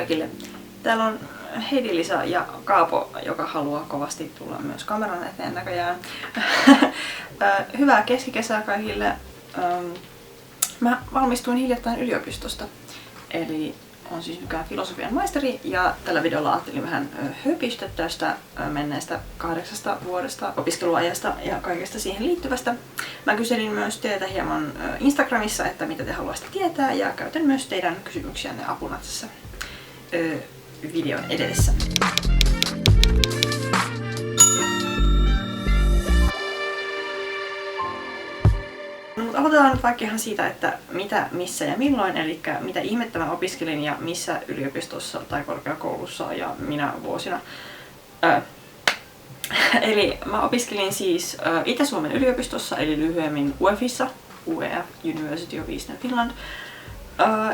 kaikille. Täällä on Heidi-Liisa ja Kaapo, joka haluaa kovasti tulla myös kameran eteen näköjään. Hyvää keskikesää kaikille. Mä valmistuin hiljattain yliopistosta, eli on siis nykyään filosofian maisteri, ja tällä videolla ajattelin vähän höpistä tästä menneestä 8 vuodesta opiskeluajasta ja kaikesta siihen liittyvästä. Mä kyselin myös teiltä hieman Instagramissa, että mitä te haluaisitte tietää, ja käytän myös teidän kysymyksiänne apuna tässä videon edessä. Aloitetaan nyt vaikka ihan siitä, että mitä, missä ja milloin, eli mitä ihmettä mä opiskelin ja missä yliopistossa tai korkeakoulussa ja minä vuosina. Eli mä opiskelin siis Itä-Suomen yliopistossa, eli lyhyemmin UEFissa, UEF, University of Eastern Finland,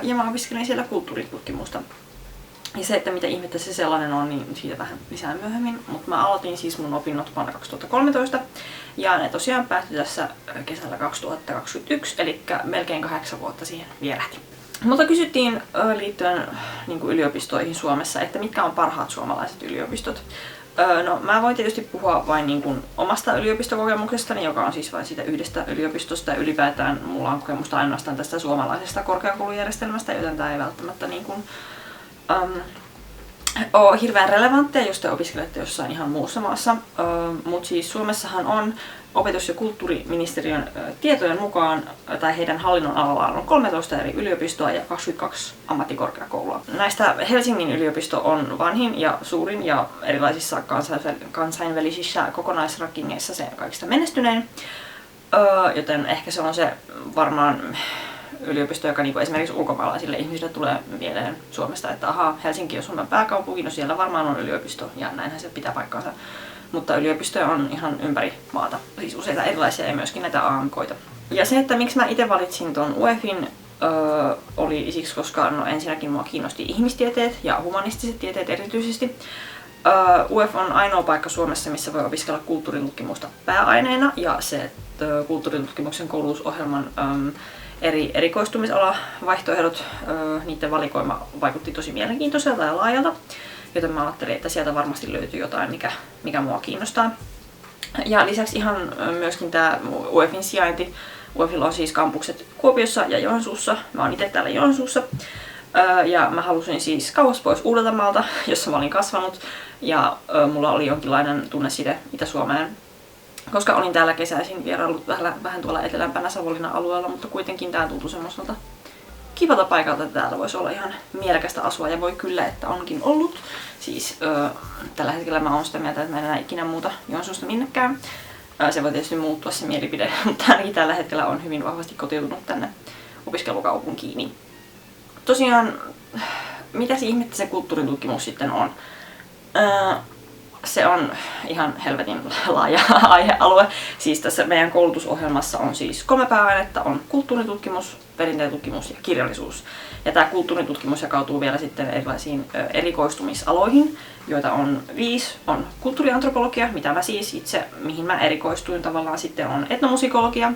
ja mä opiskelin siellä kulttuuritutkimusta. Ja se, että mitä ihmettä se sellainen on, niin siitä vähän lisää myöhemmin. Mutta mä aloitin siis mun opinnot vuonna 2013 ja ne tosiaan päättyi tässä kesällä 2021, eli melkein 8 vuotta siihen vierähti. Mutta kysyttiin liittyen niin kuin yliopistoihin Suomessa, että mitkä on parhaat suomalaiset yliopistot. No, mä voin tietysti puhua vain niin kuin omasta yliopistokokemuksestani, joka on siis vain siitä yhdestä yliopistosta, ja ylipäätään mulla on kokemusta ainoastaan tästä suomalaisesta korkeakoulujärjestelmästä, joten tää ei välttämättä niin kuin ole hirveän relevantteja, jos te opiskelette jossain ihan muussa maassa. Mutta siis Suomessahan on opetus- ja kulttuuriministeriön tietojen mukaan, tai heidän hallinnon alallaan on 13 eri yliopistoa ja 22 ammattikorkeakoulua. Näistä Helsingin yliopisto on vanhin ja suurin ja erilaisissa kansainvälisissä kokonaisrankingeissa se kaikista menestynein. Joten ehkä se on se varmaan yliopisto, joka niin esimerkiksi ulkomaalaisille ihmisille tulee mieleen Suomesta, että ahaa, Helsinki on Suomen pääkaupunki, no siellä varmaan on yliopisto, ja näinhän se pitää paikkaansa. Mutta yliopistoja on ihan ympäri maata, siis useita erilaisia ja myöskin näitä AMK:ita. Ja se, että miksi mä itse valitsin ton UEFin, oli siksi, koska no ensinnäkin mua kiinnosti ihmistieteet ja humanistiset tieteet erityisesti. UEF on ainoa paikka Suomessa, missä voi opiskella kulttuuritutkimusta pääaineena, ja se kulttuuritutkimuksen koulutusohjelman eri erikoistumisala-vaihtoehdot, niiden valikoima vaikutti tosi mielenkiintoiselta ja laajalta, joten mä ajattelin, että sieltä varmasti löytyy jotain, mikä mua kiinnostaa. Ja lisäksi ihan myöskin tää UEFin sijainti. UEFilla on siis kampukset Kuopiossa ja Joensuussa. Mä oon itse täällä Joensuussa. Ja mä halusin siis kauas pois Uudeltamaalta, jossa mä olin kasvanut, ja mulla oli jonkinlainen tunneside Itä-Suomeen, koska olin täällä kesäisin vieraillut vähän tuolla etelämpänä Savonlinnan alueella, mutta kuitenkin tää tuntui semmoiselta kivalta paikalta, että täällä voisi olla ihan mielekästä asua, ja voi kyllä, että onkin ollut. Siis tällä hetkellä mä oon sitä mieltä, että mä en enää ikinä muuta Joensuusta minnekään. Se voi tietysti muuttua se mielipide, mutta ainakin tällä hetkellä on hyvin vahvasti kotiutunut tänne opiskelukaupunkiin. Tosiaan, mitä se ihmettä se kulttuuritutkimus sitten on? Se on ihan helvetin laaja aihealue. Siis tässä meidän koulutusohjelmassa on siis 3 pääainetta, on kulttuuritutkimus, perinteetutkimus ja kirjallisuus. Ja tämä kulttuuritutkimus jakautuu vielä sitten erilaisiin erikoistumisaloihin, joita on 5. On kulttuuriantropologia, mitä mä siis itse, mihin mä erikoistuin tavallaan, sitten on etnomusikologia,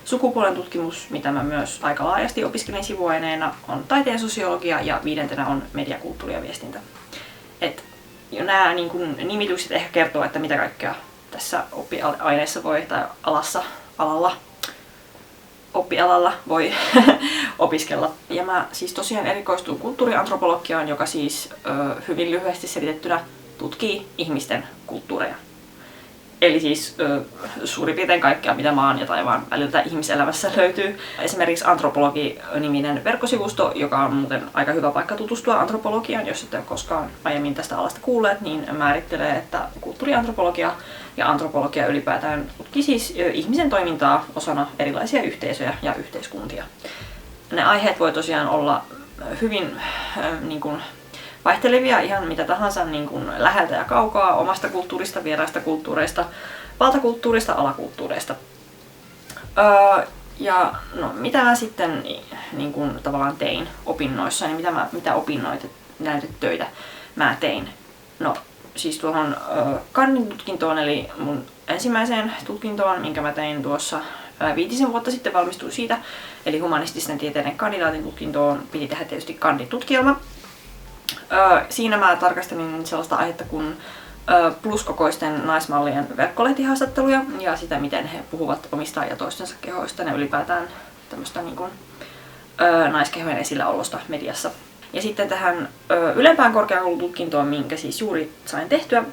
sukupuolen tutkimus, mitä mä myös aika laajasti opiskelin sivuaineena, on taiteen sosiologia ja 5. on mediakulttuuri ja viestintä. Nämä niin kuin nimitykset ehkä kertoo, että mitä kaikkea tässä oppiaineessa voi, tai oppialalla voi opiskella. Ja mä siis tosiaan erikoistuin kulttuuriantropologiaan, joka siis hyvin lyhyesti selitettynä tutkii ihmisten kulttuureja. Eli siis suurin piirtein kaikkea, mitä maan ja taivaan väliltä ihmiselämässä löytyy. Esimerkiksi Antropologi-niminen verkkosivusto, joka on muuten aika hyvä paikka tutustua antropologiaan, jos ette ole koskaan aiemmin tästä alasta kuulleet, niin määrittelee, että kulttuuriantropologia ja antropologia ylipäätään tutkii siis ihmisen toimintaa osana erilaisia yhteisöjä ja yhteiskuntia. Ne aiheet voi tosiaan olla hyvin niin kuin vaihtelevia, ihan mitä tahansa niin kuin läheltä ja kaukaa, omasta kulttuurista, vieraista kulttuureista, valtakulttuurista, alakulttuureista. Ja no, mitä mä sitten niin kuin tavallaan tein opinnoissa, niin mitä opinnoita, näitä töitä mä tein. No siis tuohon kandin-tutkintoon, eli mun ensimmäiseen tutkintoon, minkä mä tein tuossa 5 vuotta sitten, valmistuin siitä, eli humanististen tieteiden kandidaatin tutkintoon piti tehdä tietysti kanditutkielma. Siinä mä tarkastelin sellaista aihetta kuin pluskokoisten naismallien verkkolehtihaastatteluja ja sitä, miten he puhuvat omista ja toistensa kehoista ja ylipäätään tämmöistä niin kuin, naiskehojen esilläolosta mediassa. Ja sitten tähän ylempään korkeakoulututkintoon, minkä siis juuri sain tehtyä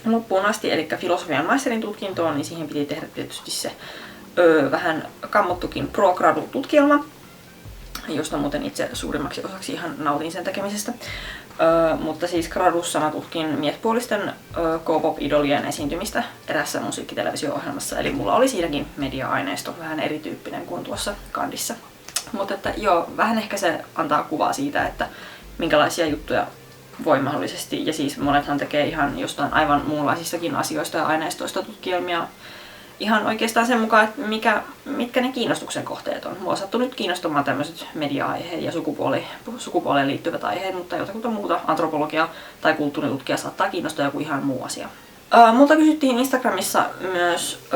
loppuun asti, eli filosofian maisterin tutkintoon, niin siihen piti tehdä tietysti se vähän kammottukin pro-gradu-tutkielma, josta muuten itse suurimmaksi osaksi ihan nautin sen tekemisestä. Mutta siis gradussa mä tutkin miespuolisten K-pop-idolien esiintymistä erässä musiikkitelevisio-ohjelmassa, eli mulla oli siinäkin media-aineisto vähän erityyppinen kuin tuossa kandissa. Mutta että joo, vähän ehkä se antaa kuvaa siitä, että minkälaisia juttuja voi mahdollisesti, ja siis monethan tekee ihan jostain aivan muunlaisistakin asioista ja aineistoista tutkielmia ihan oikeastaan sen mukaan, että mitkä ne kiinnostuksen kohteet on. Mua sattuu nyt kiinnostamaan tämmöiset media-aiheet ja sukupuoleen liittyvät aiheet, mutta jotakuta muuta antropologia tai kulttuuritutkija saattaa kiinnostaa joku ihan muu asia. Multa kysyttiin Instagramissa myös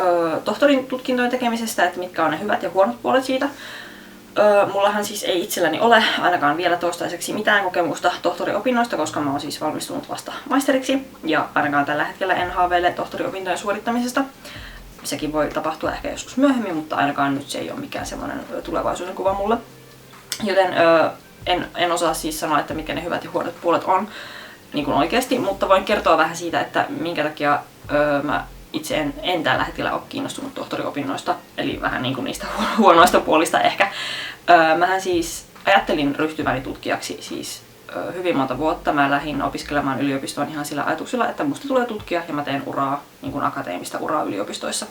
tohtorin tutkintojen tekemisestä, että mitkä on ne hyvät ja huonot puolet siitä. Mullahan siis ei itselläni ole ainakaan vielä toistaiseksi mitään kokemusta tohtoriopinnoista, koska mä oon siis valmistunut vasta maisteriksi ja ainakaan tällä hetkellä en haaveile tohtoriopintojen suorittamisesta. Sekin voi tapahtua ehkä joskus myöhemmin, mutta ainakaan nyt se ei ole mikään semmoinen tulevaisuuden kuva mulle. Joten en osaa siis sanoa, että mitkä ne hyvät ja huonot puolet on niin kuin oikeasti, mutta voin kertoa vähän siitä, että minkä takia mä itse en tällä hetkellä ole kiinnostunut tohtoriopinnoista, eli vähän niin kuin niistä huonoista puolista ehkä. Mähän siis ajattelin ryhtyväni tutkijaksi siis hyvin monta vuotta. Mä lähdin opiskelemaan yliopistoon ihan sillä ajatuksella, että musta tulee tutkija ja mä teen uraa, niin kuin akateemista uraa yliopistoissa.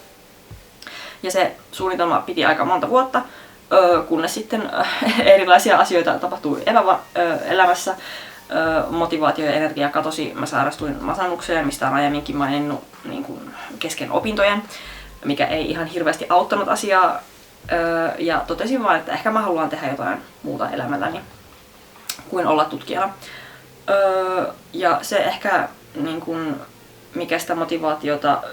Ja se suunnitelma piti aika monta vuotta, kunnes sitten erilaisia asioita tapahtui elämässä. Motivaatio ja energia katosi, mä sairastuin masennukseen, mistä on aiemminkin maininnut niin kuin kesken opintojen, mikä ei ihan hirveästi auttanut asiaa. Ja totesin vaan, että ehkä mä haluan tehdä jotain muuta elämälläni kuin olla tutkijana. Ja se ehkä, niin kuin, mikä sitä motivaatiota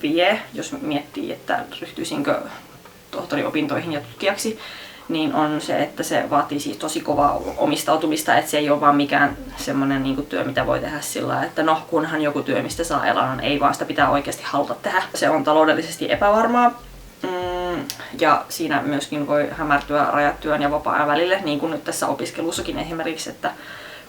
vie, jos miettii, että ryhtyisinkö tohtoriopintoihin ja tutkijaksi, niin on se, että se vaatii siis tosi kovaa omistautumista, että se ei ole vaan mikään semmoinen niin kuin työ, mitä voi tehdä sillä, että no kunhan joku työ, mistä saa elannon, ei vaan sitä pitää oikeasti haluta tehdä. Se on taloudellisesti epävarmaa. Ja siinä myöskin voi hämärtyä rajat työn ja vapaa-ajan välille, niin kuin nyt tässä opiskelussakin esimerkiksi, että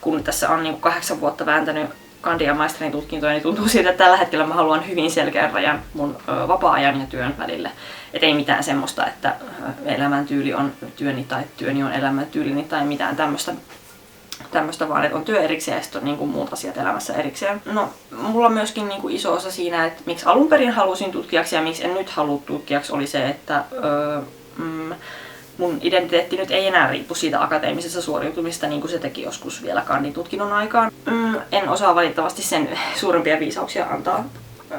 kun tässä on niin kuin 8 vuotta vääntänyt kandi- ja maisterin tutkintoja, niin tuntuu siltä, että tällä hetkellä mä haluan hyvin selkeän rajan mun vapaa-ajan ja työn välille. Et ei mitään semmoista, että elämäntyyli on työni tai työni on elämäntyylini tai mitään tämmöistä vaan, että on työ erikseen ja sitten on niin kuin muut asiat elämässä erikseen. No, mulla on myöskin niin kuin iso osa siinä, että miksi alun perin halusin tutkijaksi ja miksi en nyt halua tutkijaksi, oli se, että mun identiteetti nyt ei enää riippu siitä akateemisesta suoriutumista, niin kuin se teki joskus vielä kanditutkinnon aikaan. En osaa valitettavasti sen suurempia viisauksia antaa,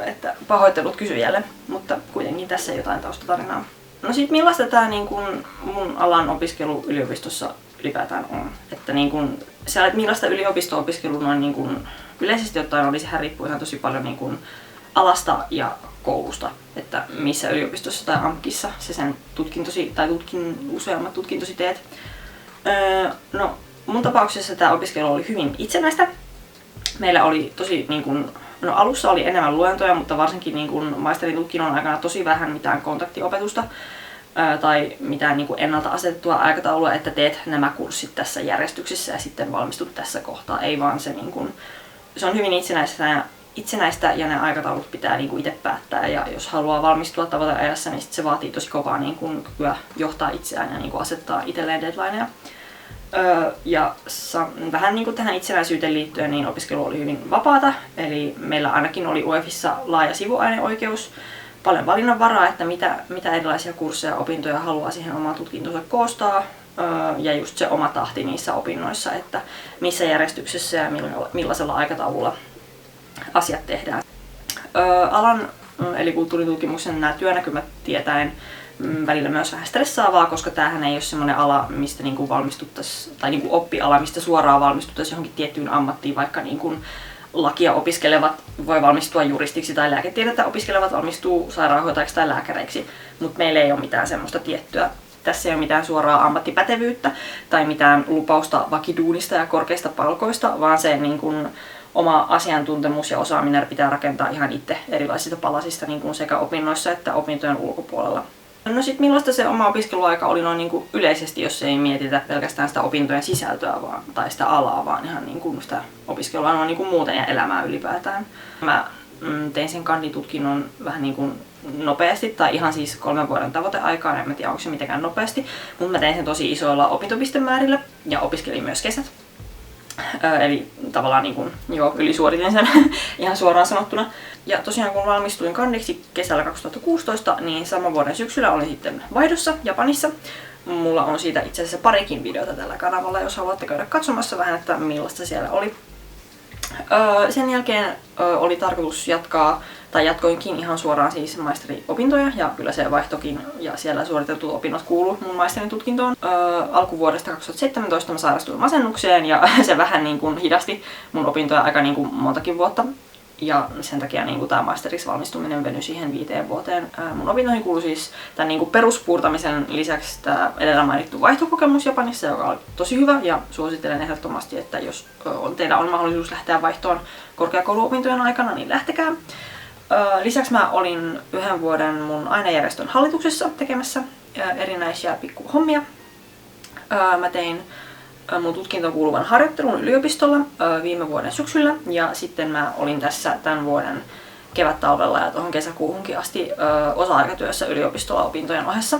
että pahoittelut kysyjälle, mutta kuitenkin tässä jotain taustatarinaa. No sit millaista tää niin kun mun alan opiskelu yliopistossa ylipäätään on? Että niin kun, että millaista yliopisto-opiskelu noin niin kun yleisesti ottaen oli, sehän riippuu ihan tosi paljon niin kun alasta ja koulusta, että missä yliopistossa tai AMKissa se sen tutkintosi tai useammat tutkintosi teet. No mun tapauksessa tämä opiskelu oli hyvin itsenäistä. Meillä oli tosi niin kun, no alussa oli enemmän luentoja, mutta varsinkin niin kun maisterin tutkinnon aikana tosi vähän mitään kontaktiopetusta tai mitään niin kun ennalta asetettua aikataulua, että teet nämä kurssit tässä järjestyksessä ja sitten valmistut tässä kohtaa. Ei vaan se, niin kun, se on hyvin itsenäistä ja ne aikataulut pitää niin kuin itse päättää, ja jos haluaa valmistua tavoiteajassa, niin se vaatii tosi kovaa niin kuin kykyä johtaa itseään ja niin kuin asettaa itselleen deadlineja. Ja vähän niin kuin tähän itsenäisyyteen liittyen niin opiskelu oli hyvin vapaata, eli meillä ainakin oli UEFissa laaja sivuaineoikeus, paljon valinnanvaraa, että mitä erilaisia kursseja ja opintoja haluaa siihen omaan tutkintonsa koostaa, ja just se oma tahti niissä opinnoissa, että missä järjestyksessä ja millaisella aikataululla asiat tehdään. Alan eli kulttuuritutkimuksen nämä työnäkymät tietäen välillä myös vähän stressaavaa, koska tämähän ei ole semmoinen ala, mistä niinku valmistuttaisiin, tai niinku oppiala, mistä suoraan valmistuttaisiin johonkin tiettyyn ammattiin, vaikka niinku lakia opiskelevat voi valmistua juristiksi tai lääketiedettä opiskelevat valmistuu sairaanhoitajaksi tai lääkäreiksi, mutta meillä ei ole mitään semmoista tiettyä tässä ei ole mitään suoraa ammattipätevyyttä tai mitään lupausta vakiduunista ja korkeista palkoista, vaan se niin kuin oma asiantuntemus ja osaaminen pitää rakentaa ihan itse erilaisista palasista niin kuin sekä opinnoissa että opintojen ulkopuolella. No sit millaista se oma opiskeluaika oli noin niin kuin yleisesti, jos ei mietitä pelkästään sitä opintojen sisältöä tai sitä alaa, vaan ihan niin kuin sitä opiskelua noin niin kuin muuten ja elämää ylipäätään. Mä tein sen kanditutkinnon vähän niin kuin nopeasti, tai ihan siis 3 vuoden tavoiteaikaan, en tiedä onko se mitenkään nopeasti, mutta mä tein sen tosi isoilla opintopistemäärillä ja opiskelin myös kesät. Eli tavallaan niin kuin, ylisuoritin sen ihan suoraan sanottuna. Ja tosiaan kun valmistuin kandiksi kesällä 2016, niin saman vuoden syksyllä olin sitten vaihdossa Japanissa. Mulla on siitä itse asiassa parikin videota tällä kanavalla, jos haluatte käydä katsomassa vähän, että millaista siellä oli. Sen jälkeen oli tarkoitus jatkaa, tai jatkoinkin ihan suoraan siis maisteriopintoja, ja kyllä se vaihtokin ja siellä suoritetut opinnot kuuluu mun maisterin tutkintoon. Alkuvuodesta 2017 mä sairastuin masennukseen, ja se vähän niin kuin hidasti mun opintoja aika niin kuin montakin vuotta. Ja sen takia niin tämä maisteriksi valmistuminen venyi siihen 5 vuoteen. Mun opintoihin kuului siis tämän niin peruspuurtamisen lisäksi tämä edellä mainittu vaihtokokemus Japanissa, joka oli tosi hyvä, ja suosittelen ehdottomasti, että jos teillä on mahdollisuus lähteä vaihtoon korkeakouluopintojen aikana, niin lähtekää. Lisäksi mä olin 1 vuoden mun ainejärjestön hallituksessa tekemässä erinäisiä pikkuhommia. Mä tein mun tutkintoon kuuluvan harjoittelun yliopistolla viime vuoden syksyllä, ja sitten mä olin tässä tämän vuoden kevättalvella ja tuohon kesäkuuhunkin asti osa-aikatyössä yliopistolla opintojen ohessa.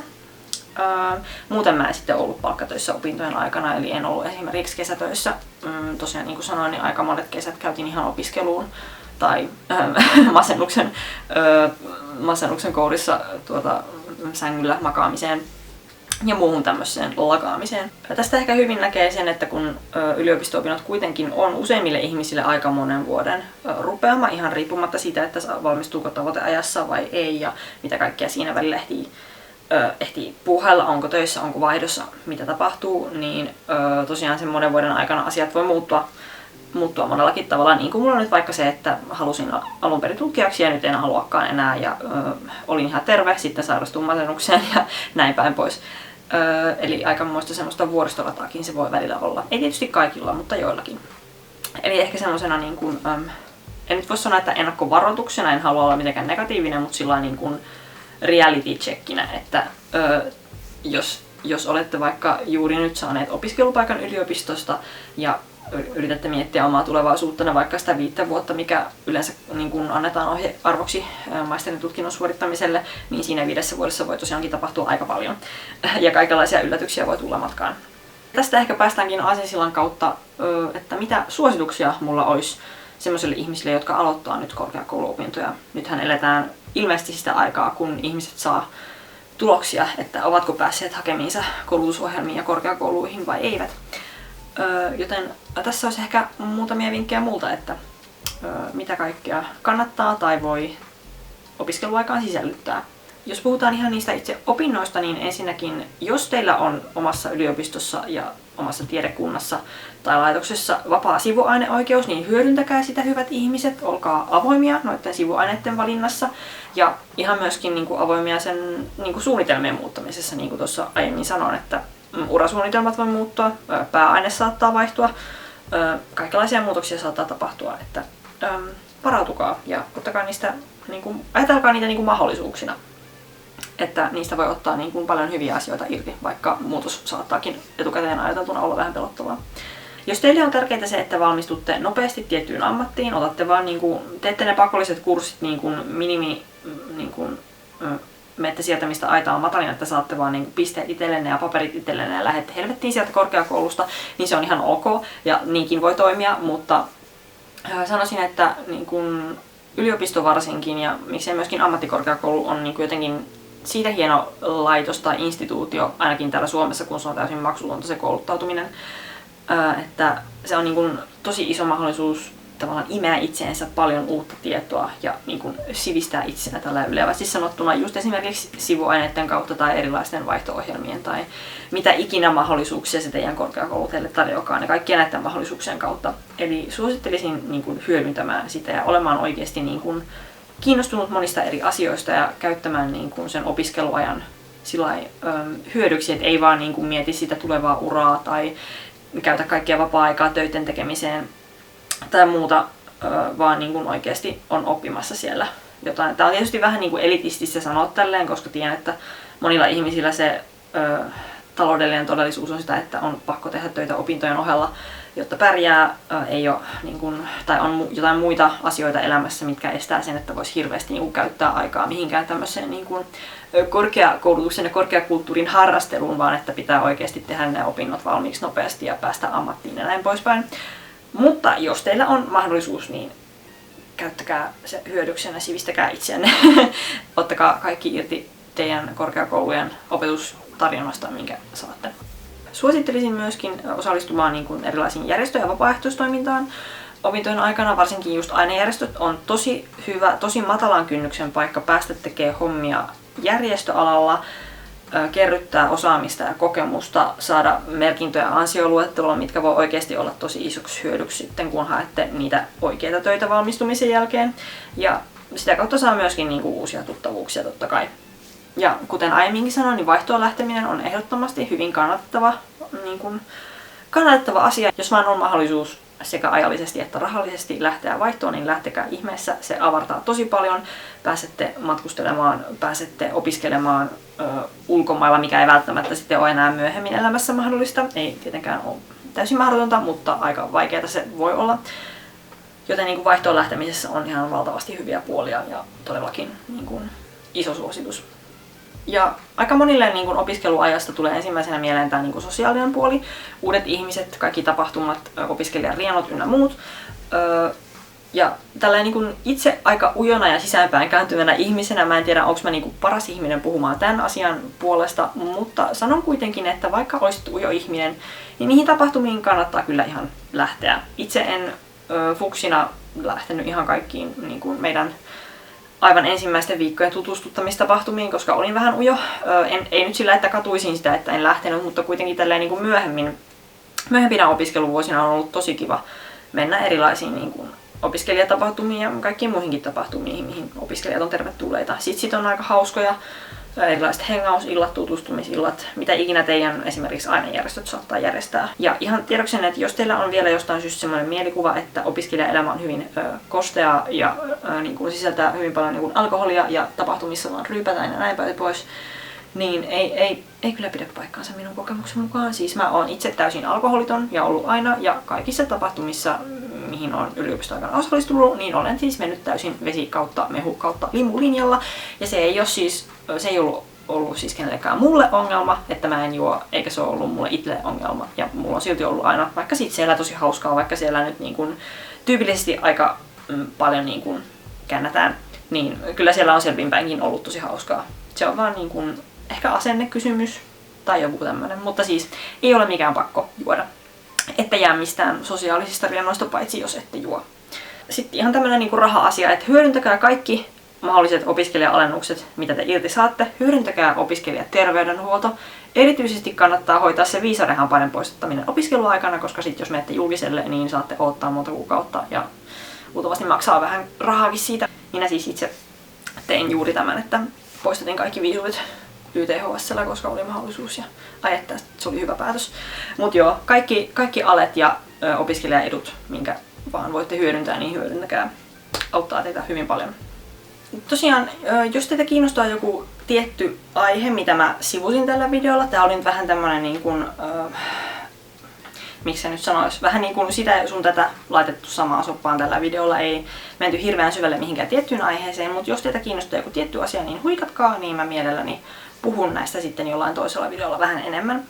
Muuten mä en sitten ollut palkkatöissä opintojen aikana, eli en ollut esimerkiksi kesätöissä. Tosiaan niin kuin sanoin, niin aika monet kesät käytiin ihan opiskeluun tai masennuksen kourissa sängyllä makaamiseen ja muuhun tämmöiseen lakaamiseen. Tästä ehkä hyvin näkee sen, että kun yliopisto-opinnot kuitenkin on useimmille ihmisille aika monen vuoden rupeama, ihan riippumatta siitä, että valmistuuko tavoiteajassa vai ei ja mitä kaikkea siinä välillä ehtii puuhailla, onko töissä, onko vaihdossa, mitä tapahtuu, niin tosiaan sen monen vuoden aikana asiat voi muuttua monellakin tavalla, niin kuin mulla on nyt vaikka se, että halusin alun perin tutkijaksi ja nyt en haluakaan enää ja olin ihan terve, sitten sairastuin masennukseen ja näin päin pois. Eli aikamoista semmoista vuoristorataakin se voi välillä olla. Ei tietysti kaikilla, mutta joillakin. Eli ehkä semmoisena niin kuin, en nyt voi sanoa, että ennakkovaroituksena, en halua olla mitenkään negatiivinen, mutta sillä niin kuin reality checkinä, että jos olette vaikka juuri nyt saaneet opiskelupaikan yliopistosta ja yritätte miettiä omaa tulevaisuuttanne, vaikka sitä 5 vuotta, mikä yleensä niin kun annetaan arvoksi maisterin tutkinnon suorittamiselle, niin siinä 5 vuodessa voi tosiaankin tapahtua aika paljon ja kaikenlaisia yllätyksiä voi tulla matkaan. Tästä ehkä päästäänkin aasinsillan kautta, että mitä suosituksia mulla olisi sellaisille ihmisille, jotka aloittaa nyt korkeakouluopintoja. Nythän eletään ilmeisesti sitä aikaa, kun ihmiset saa tuloksia, että ovatko päässeet hakemiinsa koulutusohjelmiin ja korkeakouluihin vai eivät. Joten tässä olisi ehkä muutamia vinkkejä multa, että mitä kaikkea kannattaa tai voi opiskeluaikaan sisällyttää. Jos puhutaan ihan niistä itse opinnoista, niin ensinnäkin, jos teillä on omassa yliopistossa ja omassa tiedekunnassa tai laitoksessa vapaa sivuaineoikeus, niin hyödyntäkää sitä, hyvät ihmiset, olkaa avoimia noiden sivuaineiden valinnassa ja ihan myöskin niin kuin avoimia sen niin kuin suunnitelmien muuttamisessa, niin kuin tuossa aiemmin sanoin, että urasuunnitelmat voi muuttua, pääaine saattaa vaihtua, kaikenlaisia muutoksia saattaa tapahtua, että varautukaa ja ottakaa niistä, niin kuin, ajatelkaa niitä niin kuin mahdollisuuksina, että niistä voi ottaa niin kuin paljon hyviä asioita irti, vaikka muutos saattaakin etukäteen ajateltuna olla vähän pelottavaa. Jos teille on tärkeintä se, että valmistutte nopeasti tiettyyn ammattiin, otatte vaan niin kuin, teette ne pakolliset kurssit niin kuin menette sieltä, mistä aita on matalin, että saatte vaan niin kuin pisteet itsellenne ja paperit itsellenne ja lähdette helvettiin sieltä korkeakoulusta, niin se on ihan ok ja niinkin voi toimia, mutta sanoisin, että niin kuin yliopisto varsinkin ja miksei myöskin ammattikorkeakoulu on niin kuin jotenkin siitä hieno laitos tai instituutio, ainakin täällä Suomessa, kun se on täysin maksutonta se kouluttautuminen, että se on niin kuin tosi iso mahdollisuus tavallaan imeä itseensä paljon uutta tietoa ja niin kuin sivistää itseä tällä yleisesti sanottuna just esimerkiksi sivuaineiden kautta tai erilaisten vaihto-ohjelmien tai mitä ikinä mahdollisuuksia se teidän korkeakoulu teille tarjoakaan ja kaikkien näiden mahdollisuuksien kautta. Eli suosittelisin niin kuin hyödyntämään sitä ja olemaan oikeasti niin kuin kiinnostunut monista eri asioista ja käyttämään niin kuin sen opiskeluajan hyödyksi, että ei vaan niin kuin mieti sitä tulevaa uraa tai käytä kaikkia vapaa-aikaa töiden tekemiseen tai muuta, vaan niin kuin oikeasti on oppimassa siellä jotain. Tämä on tietysti vähän niin kuin elitististä sanoa tälleen, koska tiedän, että monilla ihmisillä se taloudellinen todellisuus on sitä, että on pakko tehdä töitä opintojen ohella, jotta pärjää, ei ole, niin kuin, tai on jotain muita asioita elämässä, mitkä estää sen, että voisi hirveästi niin kuin, käyttää aikaa mihinkään tämmöiseen niin kuin, korkeakoulutuksen ja korkeakulttuurin harrasteluun, vaan että pitää oikeasti tehdä ne opinnot valmiiksi nopeasti ja päästä ammattiin ja näin poispäin. Mutta jos teillä on mahdollisuus, niin käyttäkää se hyödyksenä, sivistäkää itseänne. Ottakaa kaikki irti teidän korkeakoulujen opetustarjonnasta, minkä saatte. Suosittelisin myöskin osallistumaan niin kuin erilaisiin järjestö- ja vapaaehtoistoimintaan. Opintojen aikana varsinkin just ainejärjestöt on tosi hyvä, tosi matalan kynnyksen paikka päästä tekemään hommia järjestöalalla, kerryttää osaamista ja kokemusta, saada merkintöjä ansioluetteloon, mitkä voi oikeasti olla tosi isoksi hyödyksi sitten, kun haette niitä oikeita töitä valmistumisen jälkeen. Ja sitä kautta saa myöskin niin kuin uusia tuttavuuksia totta kai. Ja kuten aiemminkin sanoin, niin vaihtoon lähteminen on ehdottomasti hyvin kannatettava asia. Jos vaan on mahdollisuus sekä ajallisesti että rahallisesti lähteä vaihtoon, niin lähtekää ihmeessä. Se avartaa tosi paljon. Pääsette matkustelemaan, pääsette opiskelemaan ulkomailla, mikä ei välttämättä sitten ole enää myöhemmin elämässä mahdollista. Ei tietenkään ole täysin mahdotonta, mutta aika vaikeaa se voi olla. Joten niin kuin vaihtoon lähtemisessä on ihan valtavasti hyviä puolia ja todellakin niin kuin iso suositus. Ja aika monille niin kuin opiskeluajasta tulee ensimmäisenä mieleen tämä niin kuin sosiaalinen puoli. Uudet ihmiset, kaikki tapahtumat, opiskelijarienot ynnä muut. Ja tällainen niin kuin itse aika ujona ja sisäänpäin kääntyneenä ihmisenä, mä en tiedä, onko mä niin kuin paras ihminen puhumaan tämän asian puolesta, mutta sanon kuitenkin, että vaikka olisit ujo ihminen, niin niihin tapahtumiin kannattaa kyllä ihan lähteä. Itse en fuksina lähtenyt ihan kaikkiin niin kuin meidän aivan ensimmäisten viikkojen tutustuttamistapahtumiin, koska olin vähän ujo. Ei nyt sillä, että katuisin sitä, että en lähtenyt, mutta kuitenkin tälleen niin kuin myöhempinä opiskeluvuosina on ollut tosi kiva mennä erilaisiin niin kuin opiskelijatapahtumiin ja kaikkiin muihinkin tapahtumiin, mihin opiskelijat on tervetulleita. Sitten on aika hauskoja erilaiset hengausillat, tutustumisillat, mitä ikinä teidän esimerkiksi ainejärjestöt saattaa järjestää. Ja ihan tiedoksenne, että jos teillä on vielä jostain syystä sellainen mielikuva, että opiskelijaelämä on hyvin kostea ja niin kuin sisältää hyvin paljon niin kuin alkoholia ja tapahtumissa vaan ryypätään ja näin päin pois, niin ei kyllä pidä paikkaansa minun kokemuksen mukaan. Siis mä oon itse täysin alkoholiton ja ollut aina, ja kaikissa tapahtumissa, mihin on yliopistoaikana osallistunut, niin olen siis mennyt täysin vesi kautta mehu kautta limulinjalla. Ja se ei ollut siis kenellekään mulle ongelma, että mä en juo, eikä se ole ollut mulle itselle ongelma. Ja mulla on silti ollut aina, vaikka sit siellä tosi hauskaa, vaikka siellä nyt niin kuin tyypillisesti aika paljon niin kuin käännätään, niin kyllä siellä on selvinpäinkin ollut tosi hauskaa. Se on vaan niin kuin ehkä asennekysymys tai joku tämmönen, mutta siis ei ole mikään pakko juoda. Ette jää mistään sosiaalisista riennoista paitsi jos ette juo. Sitten ihan tämmönen niin kuin raha-asia, että hyödyntäkää kaikki mahdolliset opiskelija-alennukset, mitä te irti saatte. Hyödyntäkää opiskelijaterveydenhuolto. Erityisesti kannattaa hoitaa se viisarehampaiden poistaminen opiskeluaikana, koska sitten jos menette julkiselle, niin saatte odottaa monta kuukautta ja luultavasti maksaa vähän rahaakin siitä. Minä siis itse tein juuri tämän, että poistatin kaikki viisurit YTHS:llä, koska oli mahdollisuus ja että se oli hyvä päätös. Mutta joo, kaikki alet ja opiskelijaedut, minkä vaan voitte hyödyntää, niin hyödyntäkää. Auttaa teitä hyvin paljon. Tosiaan, jos teitä kiinnostaa joku tietty aihe, mitä mä sivusin tällä videolla, tää oli nyt vähän tämmönen niin kuin, miksi se nyt sanois, vähän niin kuin sitä sun tätä laitettu samaa soppaan tällä videolla, ei menty hirveän syvälle mihinkään tiettyyn aiheeseen, mutta jos teitä kiinnostaa joku tietty asia, niin huikatkaa, niin mä mielelläni puhun näistä sitten jollain toisella videolla vähän enemmän.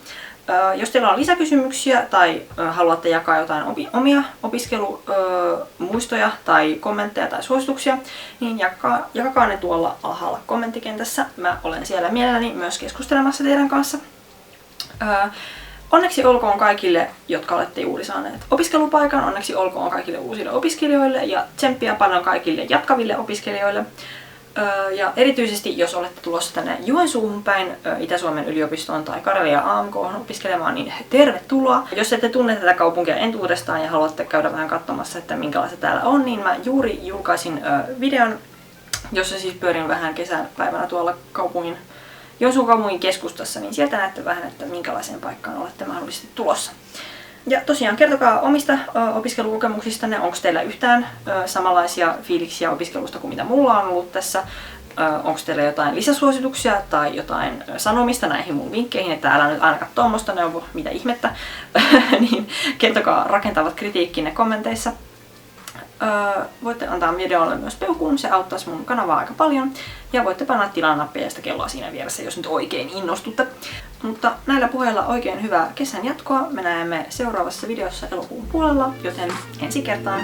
Jos teillä on lisäkysymyksiä tai haluatte jakaa jotain omia opiskelumuistoja tai kommentteja tai suosituksia, niin jakakaa ne tuolla alhaalla kommenttikentässä. Mä olen siellä mielelläni myös keskustelemassa teidän kanssa. Onneksi olkoon kaikille, jotka olette juuri saaneet opiskelupaikan. Onneksi olkoon kaikille uusille opiskelijoille ja tsemppiä paljon kaikille jatkaville opiskelijoille. Ja erityisesti jos olette tulossa tänne Joensuuhun päin Itä-Suomen yliopistoon tai Karelia AMK:hon opiskelemaan, niin tervetuloa. Jos ette tunne tätä kaupunkia entuudestaan ja haluatte käydä vähän katsomassa, että minkälaista täällä on, niin mä juuri julkaisin videon, jossa siis pyörin vähän kesäpäivänä tuolla kaupungin Joensuun kaupungin keskustassa, niin sieltä näette vähän, että minkälaiseen paikkaan olette mahdollisesti tulossa. Ja tosiaan kertokaa omista opiskelukokemuksistanne, onko teillä yhtään samanlaisia fiiliksiä opiskelusta kuin mitä mulla on ollut tässä. Onko teillä jotain lisäsuosituksia tai jotain sanomista näihin mun vinkkeihin, että älä nyt ainakaan tuommoista neuvo, mitä ihmettä, niin kertokaa rakentavat kritiikkinne kommenteissa. Voitte antaa videolle myös peukun, se auttaisi mun kanavaa aika paljon. Ja voitte painaa tilanappia ja sitä kelloa siinä vieressä, jos nyt oikein innostutte. Mutta näillä puheilla oikein hyvää kesän jatkoa. Me näemme seuraavassa videossa elokuun puolella, joten ensi kertaan!